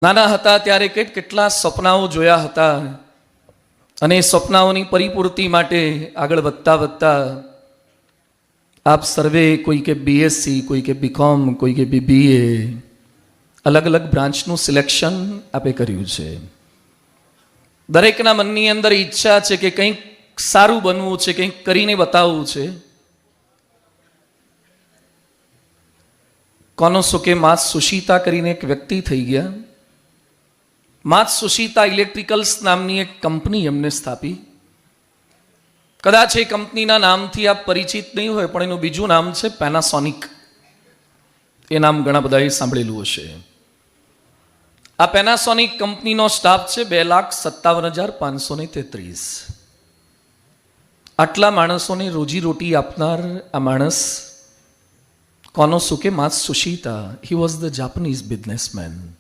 નાના હતા ત્યારે કેટલા સપનાઓ જોયા હતા અને સપનાઓની પરિપૂર્તિ માટે આગળ વધતા વધતા આપ સર્વે કોઈ કે બીએસસી, કોઈ કે બીકોમ, કોઈ કે બીબીએ, અલગ અલગ બ્રાન્ચનું સિલેક્શન આપે કર્યું છે. દરેકના મનની અંદર ઈચ્છા છે કે કંઈક સારું બનવું છે, કંઈક કરીને બતાવવું છે. કોનો સુકે માત સુશીતા કરીને એક વ્યક્તિ થઈ ગયા. માત સુશીતા ઇલેક્ટ્રિકલ્સ નામની એક કંપની એમને સ્થાપી. કદાચ એ કંપનીના નામથી આપ પરિચિત નહીં હોય, પણ એનું બીજું નામ છે પેનાસોનિક. એ નામ ઘણા બધાએ સાંભળેલું હશે. આ પેનાસોનિક કંપનીનો સ્ટાફ છે 2,57,533. આટલા માણસોને રોજીરોટી આપનાર આ માણસ Konosuke Matsushita, he was the Japanese businessman.